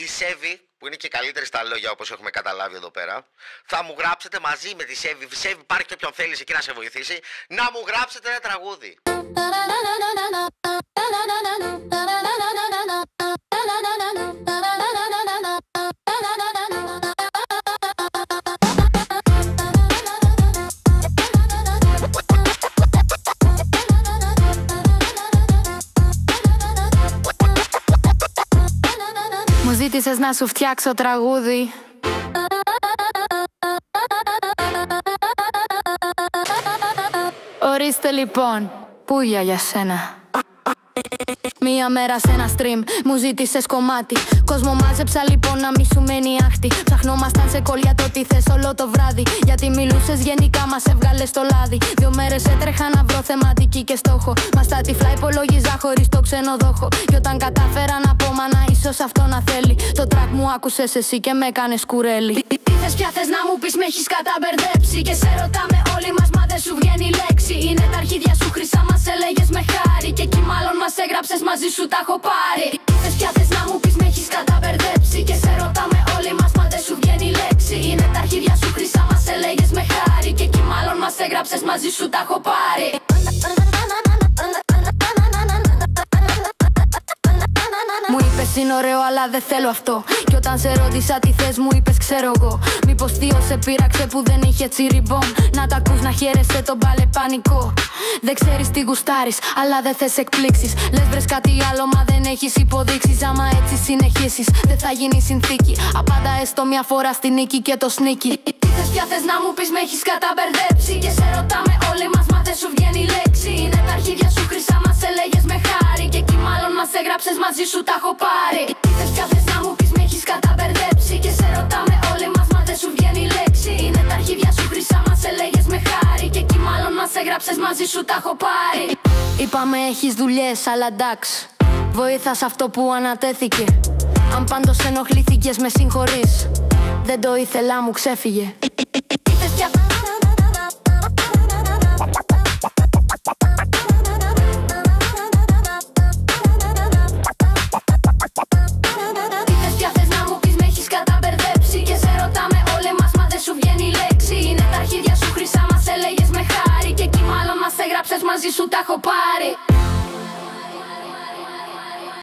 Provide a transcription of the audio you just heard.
η Σέβη, που είναι και καλύτερη στα λόγια όπως έχουμε καταλάβει εδώ πέρα, θα μου γράψετε μαζί με τη Σέβη. Σέβη, υπάρχει και όποιον θέλεις εκεί να σε βοηθήσει, να μου γράψετε ένα τραγούδι. Μου ζήτησες να σου φτιάξω τραγούδι. Ορίστε λοιπόν, πουλιά για σένα. Μία μέρα σε ένα stream μου ζήτησες κομμάτι. Κόσμο μάζεψα λοιπόν να μη σου μένει άχτη. Ψαχνόμασταν σε κολλιά το τι θες όλο το βράδυ. Γιατί μιλούσες γενικά μας έβγαλες το λάδι. 2 μέρες έτρεχα να βρω θεματική και στόχο. Μα στα τυφλά υπολόγιζα χωρίς το ξενοδόχο. Κι όταν κατάφερα να πω μάνα ίσως αυτό να θέλει, το track μου άκουσες εσύ και με έκανες κουρέλι. Τι θες πια θες να μου πεις, με έχεις καταμπερδέψει. Και σε ρωτάμε όλοι μας μα δεν σου βγαίνει λέξη. Είναι τα αρχίδια σου χρυσά, μας έλεγες με χάρη. Και εκεί μάλλον μας έγραψες, μαζί σου τα έχω πάρει. Τι θες πια θες να μου πεις, με έχεις καταμπερδέψει. Και σε ρωτάμε όλοι μας μα δεν σου βγαίνει λέξη. Είναι τα αρχίδια σου χρυσά, μας έλεγες με χάρη. Και εκεί μάλλον μας έγραψες, μαζί σου τα έχω πάρει. Μου είπες είναι ωραίο αλλά δεν θέλω αυτό. Κι όταν σε ρώτησα τι θες μου είπες ξέρω εγώ. Μήπως θείο σε πείραξε που δεν είχε τσιριμπομ. Να τα ακούς να χαίρεσαι τον μπάλε πανικό. Δεν ξέρεις τι γουστάρεις αλλά δεν θες εκπλήξεις. Λες βρες κάτι άλλο μα δεν έχεις υποδείξεις. Άμα έτσι συνεχίσεις δεν θα γίνει συνθήκη. Απάντα έστω μια φορά στη νίκη και το σνίκι. Τι θες πια θες να μου πεις, με έχεις καταμπερδέψει. Και σε ρωτάμε όλοι μας μα δεν σου βγαίνει λέξη. Είναι τα αρχίδια σου χρυσά, μας έλεγες με χάρη. Και εκεί μάλλον μας έγραψες, μαζί σου τα έχω πάρει. Τι θες πια θες να μου πεις, με έχεις καταμπερδέψει. Και σε ρωτάμε όλοι μας μα δεν σου βγαίνει λέξη. Είναι τα αρχίδια σου χρυσά, μας έλεγες με χάρη. Και εκεί μάλλον μας έγραψες, μαζί σου τα έχω πάρει. Είπαμε έχεις δουλειές αλλά εντάξει, βοήθα σε αυτό που ανατέθηκε. Αν πάντως ενοχλήθηκες με συγχωρείς, δεν το ήθελα μου ξέφυγε. Τι θες πια θες να μου πεις, με έχεις καταμπερδέψει. Και σε ρωτάμε όλοι μας μα δεν σου βγαίνει λέξη. Είναι τα αρχίδια σου χρυσά, μας έλεγες με χάρη. Και εκεί μάλλον μας έγραψες, μαζί σου τα έχω πάρει.